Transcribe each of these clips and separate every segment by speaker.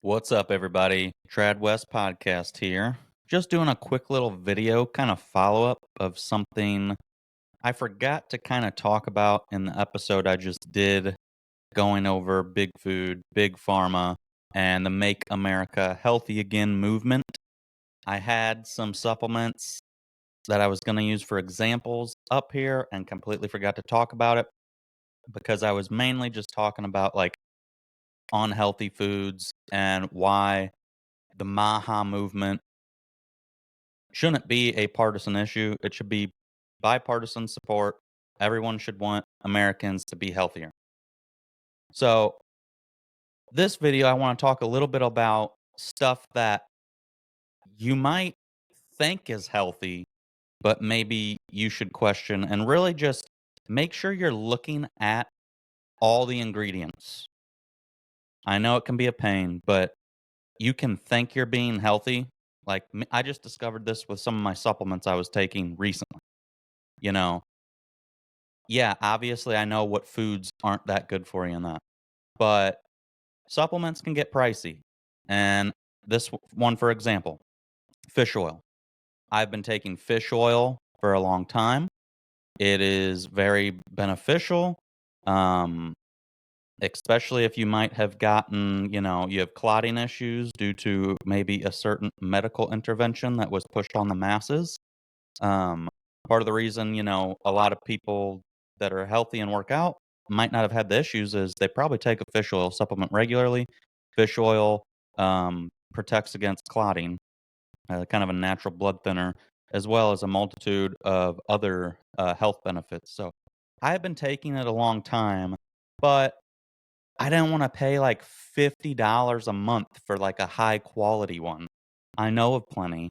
Speaker 1: What's up, everybody? Trad West Podcast here. Just doing a quick little video, kind of follow up of something I forgot to kind of talk about in the episode I just did, going over big food, big pharma, and the Make America Healthy Again movement. I had some supplements that I was going to use for examples up here and completely forgot to talk about it because I was mainly just talking about like unhealthy foods and why the Maha movement shouldn't be a partisan issue. It should be bipartisan support. Everyone should want Americans to be healthier. So, this video, I want to talk a little bit about stuff that you might think is healthy, but maybe you should question and really just make sure you're looking at all the ingredients. I know it can be a pain, but you can think you're being healthy. Like, I just discovered this with some of my supplements I was taking recently. You know, yeah, obviously, I know what foods aren't that good for you in that, but supplements can get pricey. And this one, for example, fish oil. I've been taking fish oil for a long time. It is very beneficial, um, especially if you might have gotten, you have clotting issues due to maybe a certain medical intervention that was pushed on the masses. Um, Part of the reason, a lot of people that are healthy and work out might not have had the issues is they probably take a fish oil supplement regularly. Fish oil protects against clotting, kind of a natural blood thinner, as well as a multitude of other health benefits. So I have been taking it a long time, but I didn't want to pay like $50 a month for like a high quality one. I know of plenty,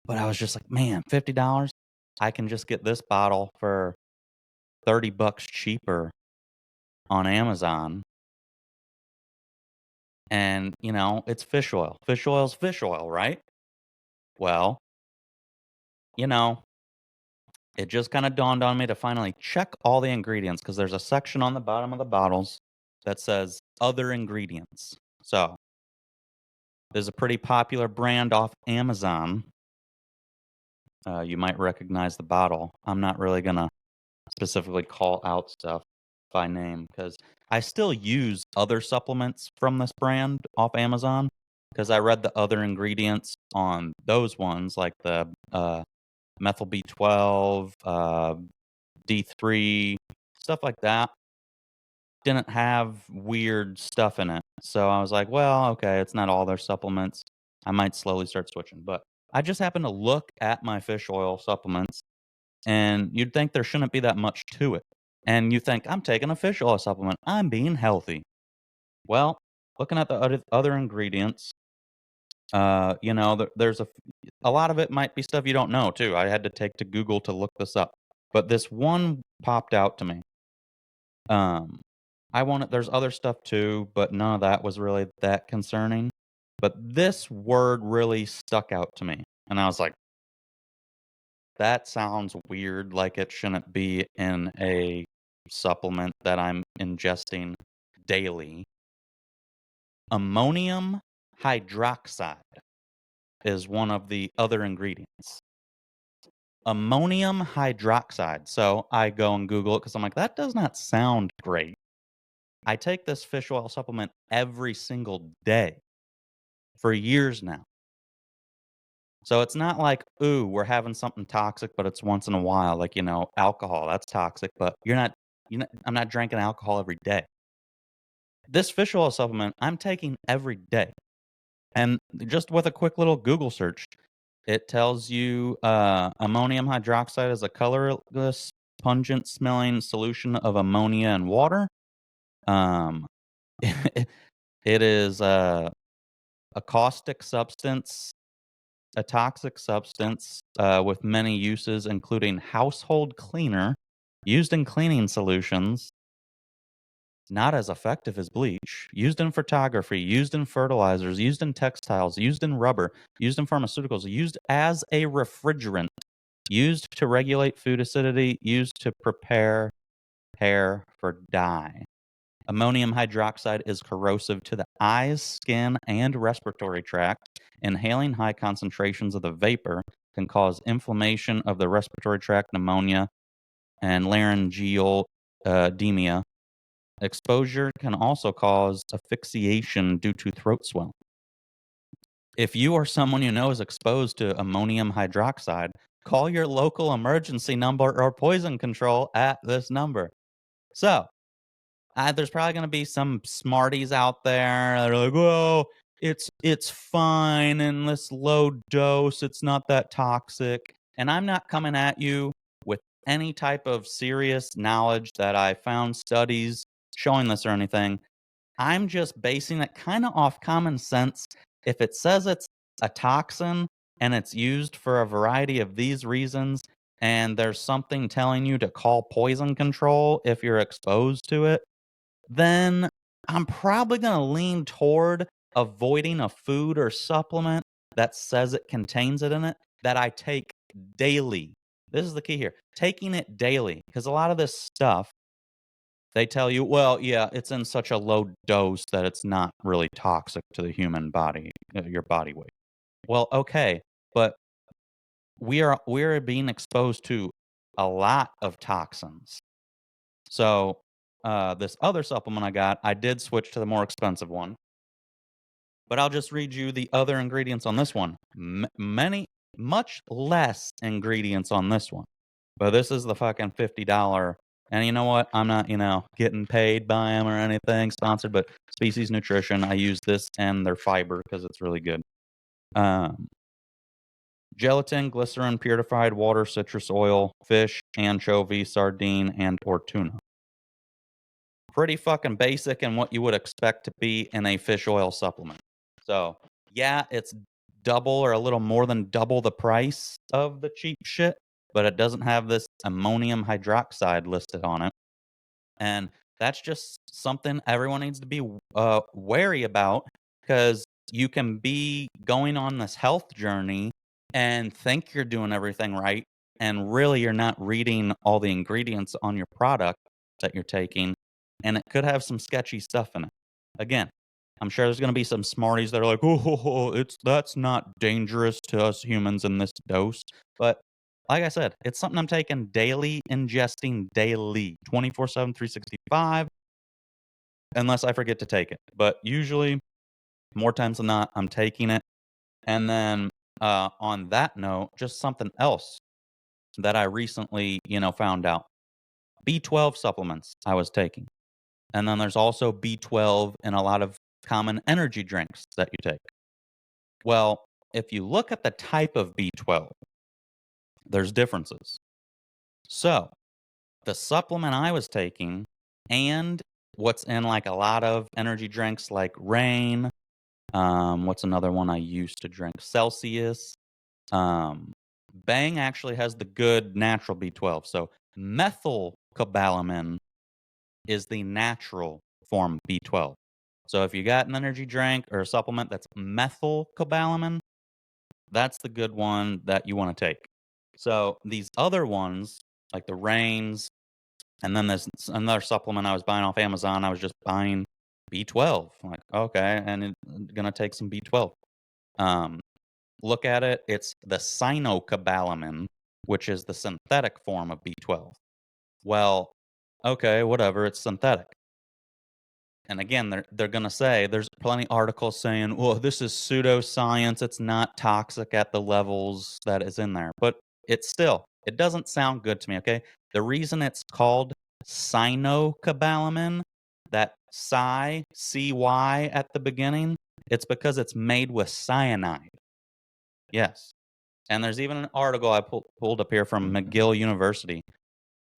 Speaker 1: but I was just like, man, $50? I can just get this bottle for $30 cheaper on Amazon. And, it's fish oil. Fish oil's fish oil, right? Well, you know, it just kind of dawned on me to finally check all the ingredients because there's a section on the bottom of the bottles that says other ingredients. So there's a pretty popular brand off Amazon. You might recognize the bottle. I'm not really going to specifically call out stuff by name because I still use other supplements from this brand off Amazon because I read the other ingredients on those ones, like the methyl B12, D3, stuff like that. Didn't have weird stuff in it. So I was like, well, okay, it's not all their supplements. I might slowly start switching. But I just happened to look at my fish oil supplements and you'd think there shouldn't be that much to it. And you think, I'm taking a fish oil supplement. I'm being healthy. Well, looking at the other ingredients, there's a lot of it might be stuff you don't know too. I had to take to Google to look this up, but this one popped out to me. Um, I wanted. There's other stuff too, but none of that was really that concerning. But this word really stuck out to me, and I was like, that sounds weird. Like it shouldn't be in a supplement that I'm ingesting daily. Ammonium hydroxide is one of the other ingredients. Ammonium hydroxide. So I go and Google it because I'm like, that does not sound great. I take this fish oil supplement every single day for years now. So it's not like, ooh, we're having something toxic, but it's once in a while. Like, alcohol, that's toxic, but I'm not drinking alcohol every day. This fish oil supplement I'm taking every day. And just with a quick little Google search, it tells you ammonium hydroxide is a colorless, pungent smelling solution of ammonia and water. Um, it is a caustic substance, a toxic substance with many uses, including household cleaner, used in cleaning solutions, not as effective as bleach, used in photography, used in fertilizers, used in textiles, used in rubber, used in pharmaceuticals, used as a refrigerant, used to regulate food acidity, used to prepare hair for dye. Ammonium hydroxide is corrosive to the eyes, skin, and respiratory tract. Inhaling high concentrations of the vapor can cause inflammation of the respiratory tract, pneumonia, and laryngeal edema. Exposure can also cause asphyxiation due to throat swelling. If you or someone you know is exposed to ammonium hydroxide, call your local emergency number or poison control at this number. So, there's probably going to be some smarties out there that are like, "Well, it's fine in this low dose. It's not that toxic." And I'm not coming at you with any type of serious knowledge that I found studies showing this or anything. I'm just basing it kind of off common sense. If it says it's a toxin and it's used for a variety of these reasons, and there's something telling you to call poison control if you're exposed to it, then I'm probably going to lean toward avoiding a food or supplement that says it contains it in it that I take daily. This is the key here, taking it daily, because a lot of this stuff they tell you, well, yeah, it's in such a low dose that it's not really toxic to the human body, your body weight. Well, okay, but we're being exposed to a lot of toxins. So, this other supplement I got, I did switch to the more expensive one, but I'll just read you the other ingredients on this one. Much less ingredients on this one, but this is the fucking $50. And you know what? I'm not, getting paid by them or anything, sponsored, but Species Nutrition. I use this and their fiber because it's really good. Um, Gelatin, glycerin, purified water, citrus oil, fish, anchovy, sardine, and or tuna. Pretty fucking basic and what you would expect to be in a fish oil supplement. So, yeah, it's double or a little more than double the price of the cheap shit, but it doesn't have this ammonium hydroxide listed on it. And that's just something everyone needs to be wary about, because you can be going on this health journey and think you're doing everything right. And really, you're not reading all the ingredients on your product that you're taking. And it could have some sketchy stuff in it. Again, I'm sure there's going to be some smarties that are like, "Oh, that's not dangerous to us humans in this dose." But like I said, it's something I'm taking daily, ingesting daily, 24/7, 365, unless I forget to take it. But usually, more times than not, I'm taking it. And then on that note, just something else that I recently, found out. B12 supplements I was taking. And then there's also B12 in a lot of common energy drinks that you take. Well, if you look at the type of B12, there's differences. So, the supplement I was taking and what's in like a lot of energy drinks like Rain, what's another one I used to drink? Celsius. Um, Bang actually has the good natural B12. So, methylcobalamin is the natural form B12. So if you got an energy drink or a supplement that's methylcobalamin, that's the good one that you want to take. So these other ones, like the Rains, and then there's another supplement I was buying off Amazon. I was just buying B12. I'm like, okay, and I'm gonna take some B12. Um, Look at it. It's the cyanocobalamin, which is the synthetic form of B12. Well, okay, whatever. It's synthetic. And again, they're gonna say there's plenty articles saying, "Well, this is pseudoscience. It's not toxic at the levels that is in there." But it doesn't sound good to me. Okay, the reason it's called cyanocobalamin, that cy at the beginning, it's because it's made with cyanide. Yes, and there's even an article I pulled up here from McGill University.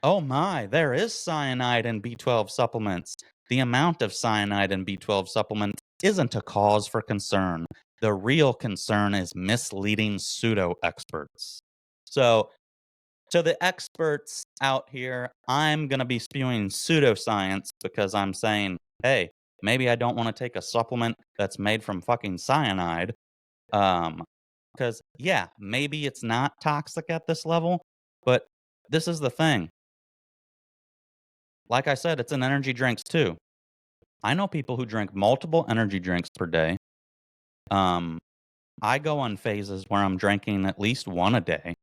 Speaker 1: Oh my, there is cyanide in B12 supplements. The amount of cyanide in B12 supplements isn't a cause for concern. The real concern is misleading pseudo experts. So, to the experts out here, I'm going to be spewing pseudoscience because I'm saying, hey, maybe I don't want to take a supplement that's made from fucking cyanide. Um, because, yeah, maybe it's not toxic at this level, but this is the thing. Like I said, it's in energy drinks too. I know people who drink multiple energy drinks per day. Um, I go on phases where I'm drinking at least one a day,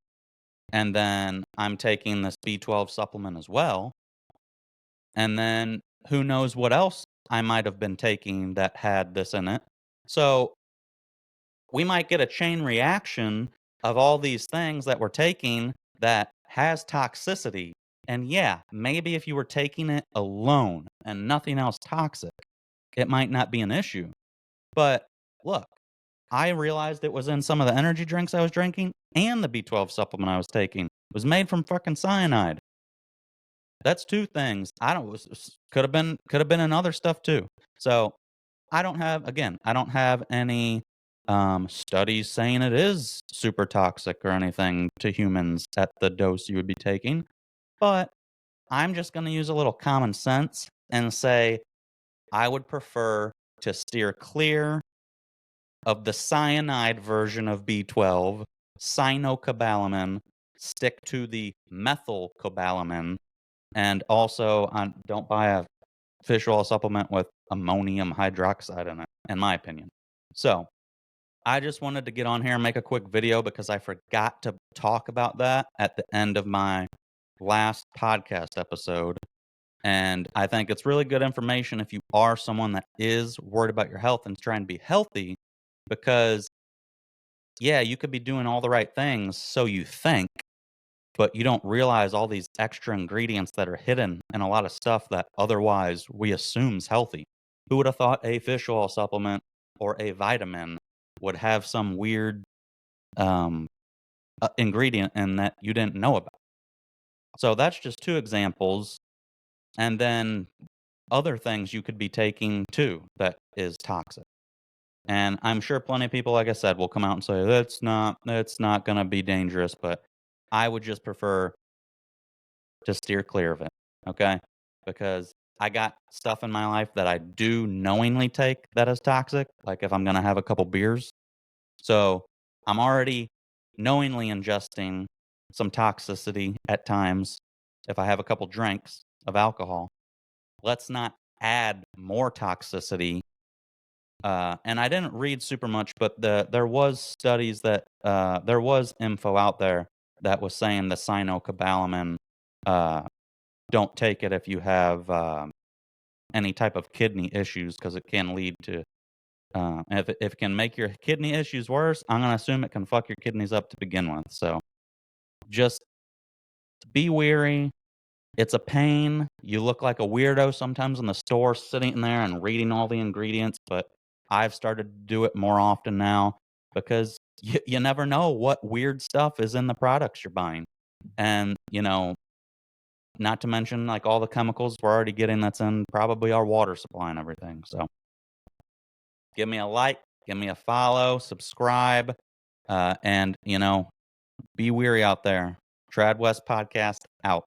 Speaker 1: and then I'm taking this B12 supplement as well. And then who knows what else I might have been taking that had this in it. So we might get a chain reaction of all these things that we're taking that has toxicity. And yeah, maybe if you were taking it alone and nothing else toxic, it might not be an issue. But look, I realized it was in some of the energy drinks I was drinking and the B12 supplement I was taking. It was made from fucking cyanide. That's 2 things. I don't could have been in other stuff too. So, I don't have any, studies saying it is super toxic or anything to humans at the dose you would be taking, but I'm just gonna use a little common sense and say I would prefer to steer clear of the cyanide version of B12, cyanocobalamin, stick to the methylcobalamin, and also, don't buy a fish oil supplement with ammonium hydroxide in my opinion. So, I just wanted to get on here and make a quick video because I forgot to talk about that at the end of my last podcast episode. And I think it's really good information if you are someone that is worried about your health and trying to be healthy because, yeah, you could be doing all the right things, so you think, but you don't realize all these extra ingredients that are hidden in a lot of stuff that otherwise we assume's healthy. Who would have thought a fish oil supplement or a vitamin would have some weird um, ingredient in that you didn't know about? So that's just 2 examples, and then other things you could be taking too that is toxic. And I'm sure plenty of people, like I said, will come out and say that's not going to be dangerous, but I would just prefer to steer clear of it, okay? Because I got stuff in my life that I do knowingly take that is toxic, like if I'm gonna have a couple beers. So I'm already knowingly ingesting some toxicity at times if I have a couple drinks of alcohol. Let's not add more toxicity. And I didn't read super much, but there was studies that there was info out there that was saying the cyanocobalamin uh, don't take it if you have any type of kidney issues because it can lead to if it can make your kidney issues worse, I'm gonna assume it can fuck your kidneys up to begin with. So just be wary. It's a pain. You look like a weirdo sometimes in the store sitting there and reading all the ingredients, but I've started to do it more often now because you never know what weird stuff is in the products you're buying. And, not to mention, like, all the chemicals we're already getting that's in probably our water supply and everything, so give me a like, give me a follow, subscribe, and, be weary out there. Trad West Podcast out.